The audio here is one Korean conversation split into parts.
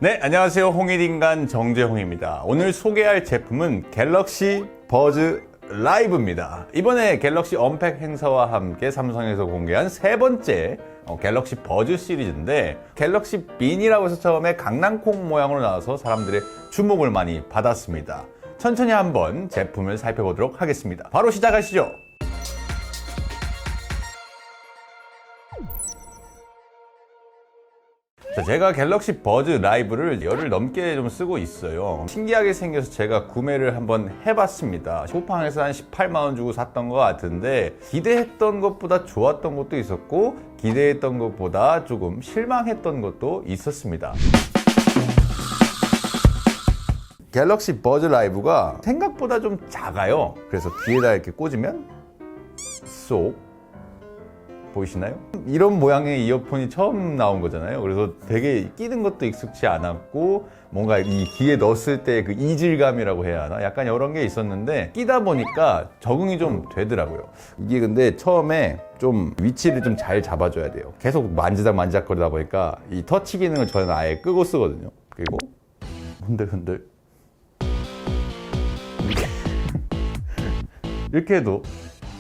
네, 안녕하세요. 홍일인간 정재홍입니다. 오늘 소개할 제품은 갤럭시 버즈 라이브입니다. 이번에 갤럭시 언팩 행사와 함께 삼성에서 공개한 세 번째 갤럭시 버즈 시리즈인데, 갤럭시 빈이라고 해서 처음에 강낭콩 모양으로 나와서 사람들의 주목을 많이 받았습니다. 천천히 한번 제품을 살펴보도록 하겠습니다. 바로 시작하시죠. 제가 갤럭시 버즈 라이브를 열흘 넘게 좀 쓰고 있어요. 신기하게 생겨서 제가 구매를 한번 해봤습니다. 쿠팡에서 한 18만원 주고 샀던 것 같은데, 기대했던 것보다 좋았던 것도 있었고 기대했던 것보다 조금 실망했던 것도 있었습니다. 갤럭시 버즈 라이브가 생각보다 좀 작아요. 그래서 귀에다 이렇게 꽂으면 쏙 보이시나요? 이런 모양의 이어폰이 처음 나온 거잖아요. 그래서 되게 끼는 것도 익숙치 않았고, 뭔가 이 귀에 넣었을 때 그 이질감이라고 해야 하나? 약간 이런 게 있었는데, 끼다 보니까 적응이 좀 되더라고요. 이게 근데 처음에 좀 위치를 좀 잘 잡아줘야 돼요. 계속 만지작거리다 보니까 이 터치 기능을 저는 아예 끄고 쓰거든요. 그리고 흔들흔들 이렇게 해도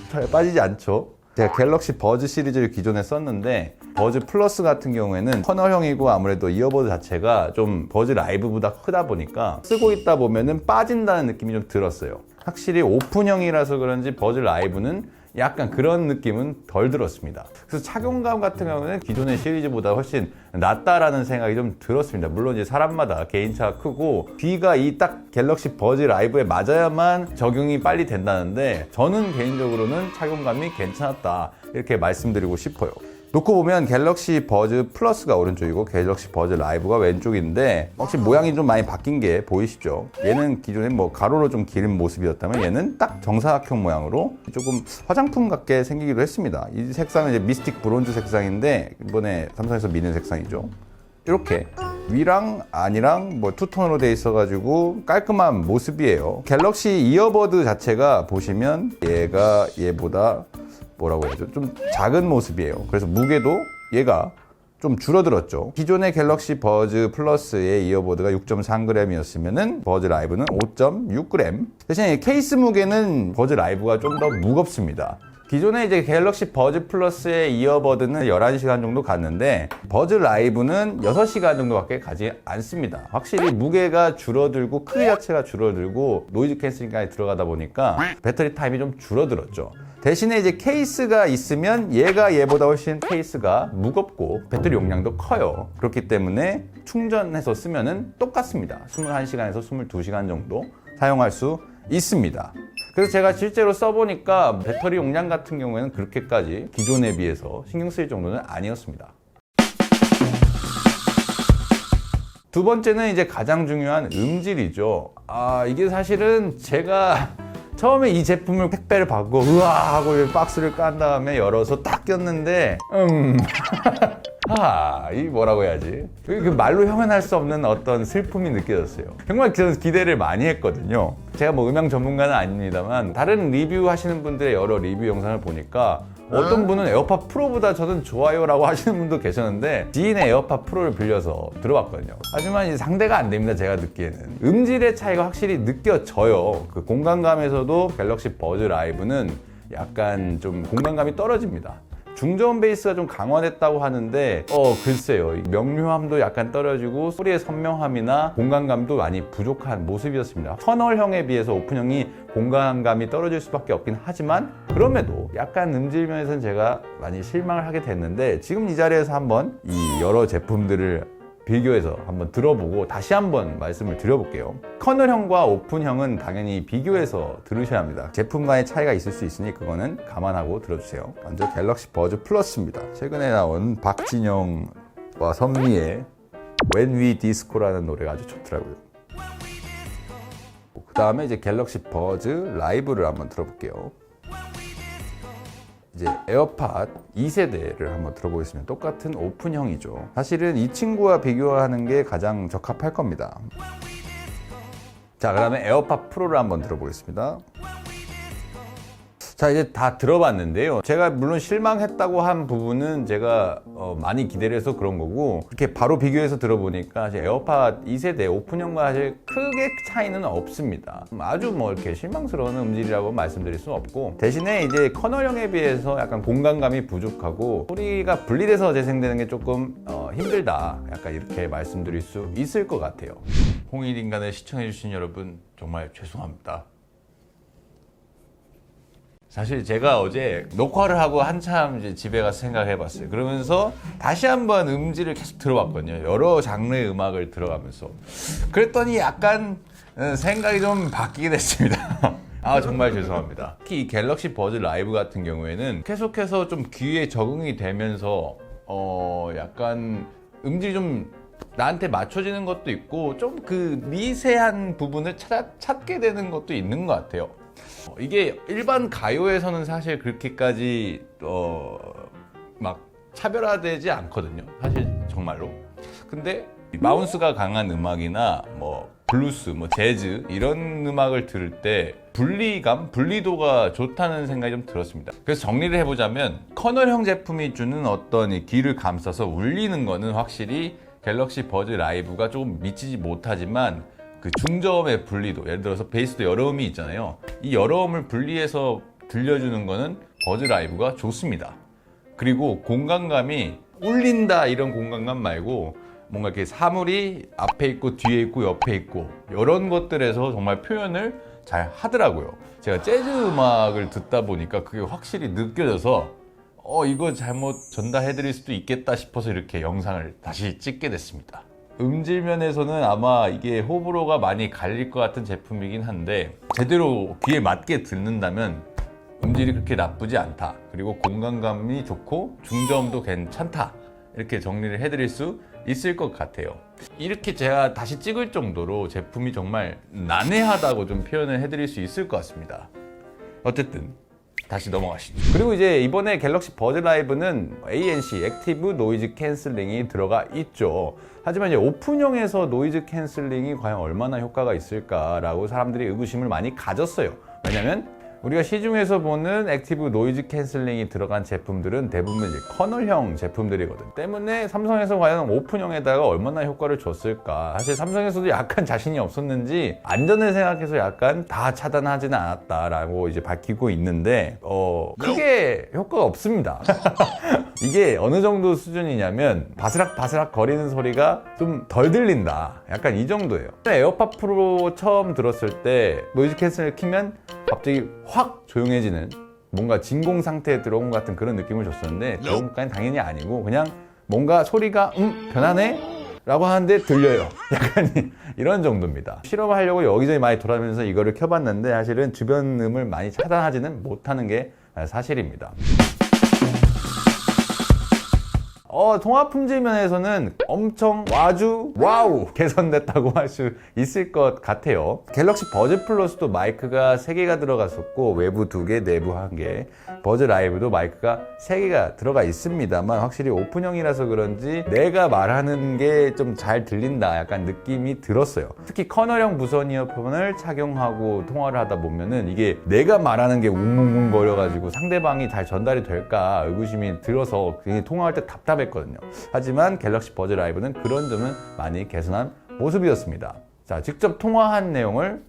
잘 빠지지 않죠. 제가 갤럭시 버즈 시리즈를 기존에 썼는데, 버즈 플러스 같은 경우에는 커널형이고 아무래도 이어버드 자체가 좀 버즈 라이브보다 크다 보니까 쓰고 있다 보면은 빠진다는 느낌이 좀 들었어요. 확실히 오픈형이라서 그런지 버즈 라이브는 약간 그런 느낌은 덜 들었습니다. 그래서 착용감 같은 경우는 기존의 시리즈보다 훨씬 낫다라는 생각이 좀 들었습니다. 물론 이제 사람마다 개인차가 크고 귀가 이 딱 갤럭시 버즈 라이브에 맞아야만 적용이 빨리 된다는데, 저는 개인적으로는 착용감이 괜찮았다 이렇게 말씀드리고 싶어요. 놓고 보면 갤럭시 버즈 플러스가 오른쪽이고 갤럭시 버즈 라이브가 왼쪽인데, 확실히 모양이 좀 많이 바뀐 게 보이시죠? 얘는 기존에 뭐 가로로 좀 기른 모습이었다면, 얘는 딱 정사각형 모양으로 조금 화장품 같게 생기기도 했습니다. 이 색상은 이제 미스틱 브론즈 색상인데, 이번에 삼성에서 미는 색상이죠. 이렇게 위랑 안이랑 뭐 투톤으로 되어 있어가지고 깔끔한 모습이에요. 갤럭시 이어버드 자체가 보시면 얘가 얘보다 뭐라고 해야죠? 좀 작은 모습이에요. 그래서 무게도 얘가 좀 줄어들었죠. 기존의 갤럭시 버즈 플러스의 이어버드가 6.3g이었으면은 버즈 라이브는 5.6g. 대신에 케이스 무게는 버즈 라이브가 좀 더 무겁습니다. 기존에 이제 갤럭시 버즈 플러스의 이어버드는 11시간 정도 갔는데, 버즈 라이브는 6시간 정도밖에 가지 않습니다. 확실히 무게가 줄어들고 크기 자체가 줄어들고 노이즈 캔슬링까지 들어가다 보니까 배터리 타임이 좀 줄어들었죠. 대신에 이제 케이스가 있으면 얘가 얘보다 훨씬 케이스가 무겁고 배터리 용량도 커요. 그렇기 때문에 충전해서 쓰면은 똑같습니다. 21시간에서 22시간 정도 사용할 수 있습니다. 그래서 제가 실제로 써보니까 배터리 용량 같은 경우에는 그렇게까지 기존에 비해서 신경 쓸 정도는 아니었습니다. 두 번째는 이제 가장 중요한 음질이죠. 이게 사실은 제가 처음에 이 제품을 택배를 받고 우와 하고 박스를 깐 다음에 열어서 딱 꼈는데 이 뭐라고 해야지? 그 말로 표현할 수 없는 어떤 슬픔이 느껴졌어요. 정말 저는 기대를 많이 했거든요. 제가 뭐 음향 전문가는 아닙니다만, 다른 리뷰 하시는 분들의 여러 리뷰 영상을 보니까 어떤 분은 에어팟 프로보다 저는 좋아요 라고 하시는 분도 계셨는데, 지인의 에어팟 프로를 빌려서 들어봤거든요. 하지만 이제 상대가 안 됩니다. 제가 듣기에는 음질의 차이가 확실히 느껴져요. 그 공간감에서도 갤럭시 버즈 라이브는 약간 좀 공간감이 떨어집니다. 중저음 베이스가 좀 강화됐다고 하는데 글쎄요, 명료함도 약간 떨어지고 소리의 선명함이나 공간감도 많이 부족한 모습이었습니다. 터널형에 비해서 오픈형이 공간감이 떨어질 수밖에 없긴 하지만, 그럼에도 약간 음질 면에서는 제가 많이 실망을 하게 됐는데, 지금 이 자리에서 한번 이 여러 제품들을 비교해서 한번 들어보고 다시 한번 말씀을 드려볼게요. 커널형과 오픈형은 당연히 비교해서 들으셔야 합니다. 제품 간의 차이가 있을 수 있으니 그거는 감안하고 들어주세요. 먼저 갤럭시 버즈 플러스입니다. 최근에 나온 박진영과 선미의 When We Disco라는 노래가 아주 좋더라고요. 그 다음에 이제 갤럭시 버즈 라이브를 한번 들어볼게요. 이제 에어팟 2세대를 한번 들어보겠습니다. 똑같은 오픈형이죠. 사실은 이 친구와 비교하는 게 가장 적합할 겁니다. 자, 그 다음에 에어팟 프로를 한번 들어보겠습니다. 자, 이제 다 들어봤는데요. 제가 물론 실망했다고 한 부분은 제가 많이 기대를 해서 그런 거고, 이렇게 바로 비교해서 들어보니까 사실 에어팟 2세대 오픈형과 사실 크게 차이는 없습니다. 아주 뭐 이렇게 실망스러운 음질이라고 말씀드릴 수는 없고, 대신에 이제 커널형에 비해서 약간 공간감이 부족하고 소리가 분리돼서 재생되는 게 조금 힘들다, 약간 이렇게 말씀드릴 수 있을 것 같아요. 홍일인간을 시청해주신 여러분 정말 죄송합니다. 사실 제가 어제 녹화를 하고 한참 이제 집에 가서 생각해봤어요. 그러면서 다시 한번 음질을 계속 들어봤거든요. 여러 장르의 음악을 들어가면서. 그랬더니 약간 생각이 좀 바뀌게 됐습니다. 아, 정말 죄송합니다. 특히 이 갤럭시 버즈 라이브 같은 경우에는 계속해서 좀 귀에 적응이 되면서 약간 음질이 좀 나한테 맞춰지는 것도 있고 좀 그 미세한 부분을 찾게 되는 것도 있는 것 같아요. 이게 일반 가요에서는 사실 그렇게까지 막 차별화되지 않거든요. 사실 정말로. 근데 바운스가 강한 음악이나 뭐 블루스, 뭐 재즈 이런 음악을 들을 때 분리도가 좋다는 생각이 좀 들었습니다. 그래서 정리를 해보자면 커널형 제품이 주는 어떤 이 귀를 감싸서 울리는 거는 확실히 갤럭시 버즈 라이브가 조금 미치지 못하지만 그 중저음의 분리도, 예를 들어서 베이스도 여러 음이 있잖아요. 이 여러 음을 분리해서 들려주는 거는 버즈 라이브가 좋습니다. 그리고 공간감이 울린다 이런 공간감 말고 뭔가 이렇게 사물이 앞에 있고 뒤에 있고 옆에 있고 이런 것들에서 정말 표현을 잘 하더라고요. 제가 재즈 음악을 듣다 보니까 그게 확실히 느껴져서 이거 잘못 전달해 드릴 수도 있겠다 싶어서 이렇게 영상을 다시 찍게 됐습니다. 음질 면에서는 아마 이게 호불호가 많이 갈릴 것 같은 제품이긴 한데 제대로 귀에 맞게 듣는다면 음질이 그렇게 나쁘지 않다, 그리고 공간감이 좋고 중저음도 괜찮다, 이렇게 정리를 해드릴 수 있을 것 같아요. 이렇게 제가 다시 찍을 정도로 제품이 정말 난해하다고 좀 표현을 해드릴 수 있을 것 같습니다. 어쨌든 다시 넘어가시죠. 그리고 이제 이번에 갤럭시 버즈 라이브는 ANC, 액티브 노이즈 캔슬링이 들어가 있죠. 하지만 이제 오픈형에서 노이즈 캔슬링이 과연 얼마나 효과가 있을까라고 사람들이 의구심을 많이 가졌어요. 왜냐면 우리가 시중에서 보는 액티브 노이즈 캔슬링이 들어간 제품들은 대부분 이제 커널형 제품들이거든. 때문에 삼성에서 과연 오픈형에다가 얼마나 효과를 줬을까. 사실 삼성에서도 약간 자신이 없었는지 안전을 생각해서 약간 다 차단하지는 않았다라고 이제 밝히고 있는데 크게 효과가 없습니다. 이게 어느 정도 수준이냐면 바스락바스락 거리는 소리가 좀 덜 들린다, 약간 이 정도예요. 에어팟 프로 처음 들었을 때 노이즈 캔슬을 키면 갑자기 확 조용해지는, 뭔가 진공 상태에 들어온 것 같은 그런 느낌을 줬었는데 그런 것까지는 당연히 아니고 그냥 뭔가 소리가 변하네? 라고 하는데 들려요. 약간 이런 정도입니다. 실험하려고 여기저기 많이 돌아다니면서 이거를 켜봤는데 사실은 주변 음을 많이 차단하지는 못하는 게 사실입니다. 통화 품질 면에서는 엄청 와우 개선됐다고 할 수 있을 것 같아요. 갤럭시 버즈 플러스도 마이크가 3개가 들어갔었고 외부 2개, 내부 1개, 버즈 라이브도 마이크가 3개가 들어가 있습니다만 확실히 오픈형이라서 그런지 내가 말하는 게 좀 잘 들린다, 약간 느낌이 들었어요. 특히 커널형 무선 이어폰을 착용하고 통화를 하다 보면은 이게 내가 말하는 게 웅웅웅 거려가지고 상대방이 잘 전달이 될까 의구심이 들어서 굉장히 통화할 때 답답했거든요. 하지만 갤럭시 버즈 라이브는 그런 점은 많이 개선한 모습이었습니다. 자, 직접 통화한 내용을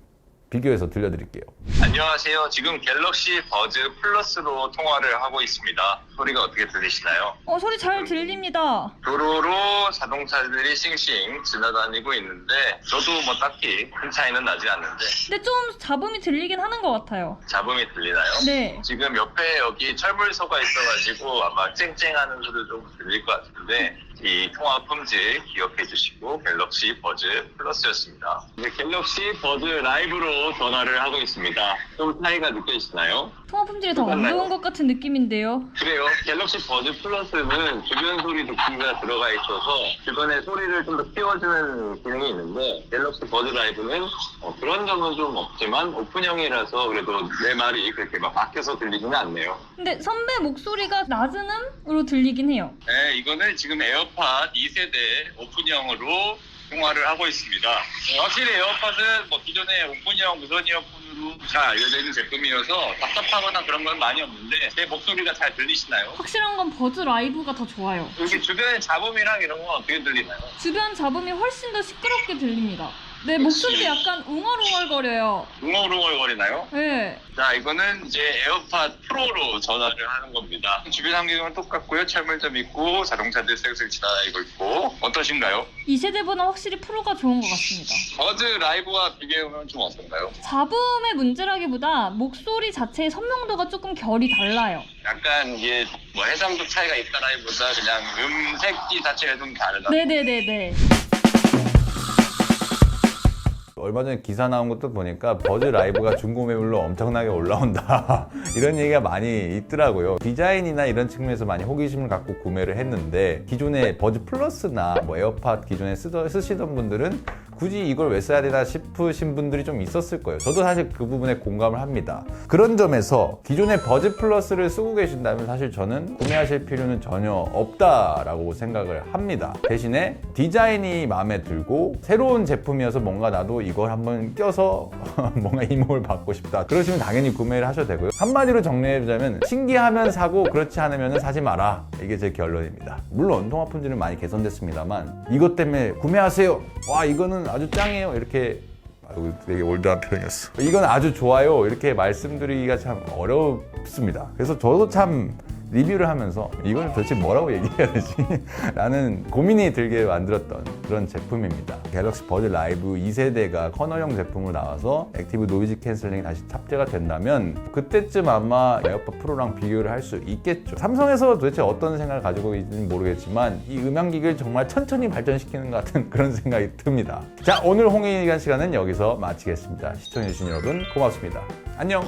비교해서 들려드릴게요. 안녕하세요. 지금 갤럭시 버즈 플러스로 통화를 하고 있습니다. 소리가 어떻게 들리시나요? 소리 잘 들립니다. 도로로 자동차들이 싱싱 지나다니고 있는데 저도 뭐 딱히 큰 차이는 나지 않는데 근데 좀 잡음이 들리긴 하는 것 같아요. 잡음이 들리나요? 네. 지금 옆에 여기 철물소가 있어가지고 아마 쨍쨍하는 소리 좀 들릴 것 같은데 이 통화 품질 기억해 주시고 갤럭시 버즈 플러스였습니다. 이제 갤럭시 버즈 라이브로 전화를 하고 있습니다. 좀 차이가 느껴지시나요? 통화 품질이 더 안 좋은 것 같은 느낌인데요. 그래요. 갤럭시 버즈 플러스는 주변 소리 듣기가 들어가 있어서 주변의 소리를 좀 더 키워주는 기능이 있는데 갤럭시 버즈 라이브는 그런 점은 좀 없지만 오픈형이라서 그래도 내 말이 그렇게 막 막혀서 들리지는 않네요. 근데 선배 목소리가 낮은 음으로 들리긴 해요. 네, 이거는 지금 에어팟 2세대 오픈형으로 통화를 하고 있습니다. 확실히 에어팟은 뭐 기존의 오픈형 무선 이어폰으로 잘 알려져 있는 제품이어서 답답하거나 그런 건 많이 없는데 제 목소리가 잘 들리시나요? 확실한 건 버즈 라이브가 더 좋아요. 여기 주변에 잡음이랑 이런 건 어떻게 들리나요? 주변 잡음이 훨씬 더 시끄럽게 들립니다. 네, 목소리도 약간 웅얼웅얼거려요. 웅얼웅얼거리나요? 네. 자, 이거는 이제 에어팟 프로로 전화를 하는 겁니다. 주변 환경은 똑같고요. 철물점 있고 자동차들 쌩쌩 지나다니고 있고 어떠신가요? 이 세대보다 확실히 프로가 좋은 것 같습니다. 버즈 라이브와 비교해보면 좀 어떤가요? 잡음의 문제라기보다 목소리 자체의 선명도가 조금 결이 달라요. 약간 이게 뭐 해상도 차이가 있다라기보다 그냥 음색이 자체가 좀 다르다. 네네네네. 얼마 전에 기사 나온 것도 보니까 버즈 라이브가 중고 매물로 엄청나게 올라온다 이런 얘기가 많이 있더라고요. 디자인이나 이런 측면에서 많이 호기심을 갖고 구매를 했는데 기존에 버즈 플러스나 뭐 에어팟 기존에 쓰시던 분들은 굳이 이걸 왜 써야 되나 싶으신 분들이 좀 있었을 거예요. 저도 사실 그 부분에 공감을 합니다. 그런 점에서 기존에 버즈 플러스를 쓰고 계신다면 사실 저는 구매하실 필요는 전혀 없다라고 생각을 합니다. 대신에 디자인이 마음에 들고 새로운 제품이어서 뭔가 나도 이걸 한번 껴서 뭔가 이목을 받고 싶다. 그러시면 당연히 구매를 하셔도 되고요. 한마디로 정리해주자면 신기하면 사고 그렇지 않으면 사지 마라. 이게 제 결론입니다. 물론 통합 품질은 많이 개선됐습니다만 이것 때문에 구매하세요. 와 이거는 아주 짱이에요. 이렇게 아이고, 되게 올드한 표현이었어. 이건 아주 좋아요. 이렇게 말씀드리기가 참 어렵습니다. 그래서 저도 참 리뷰를 하면서 이걸 도대체 뭐라고 얘기해야 되지? 라는 고민이 들게 만들었던 그런 제품입니다. 갤럭시 버즈 라이브 2세대가 커널형 제품으로 나와서 액티브 노이즈 캔슬링이 다시 탑재가 된다면 그때쯤 아마 에어팟 프로랑 비교를 할 수 있겠죠. 삼성에서 도대체 어떤 생각을 가지고 있는지 모르겠지만 이 음향기기를 정말 천천히 발전시키는 것 같은 그런 생각이 듭니다. 자, 오늘 홍익관 시간은 여기서 마치겠습니다. 시청해주신 여러분 고맙습니다. 안녕!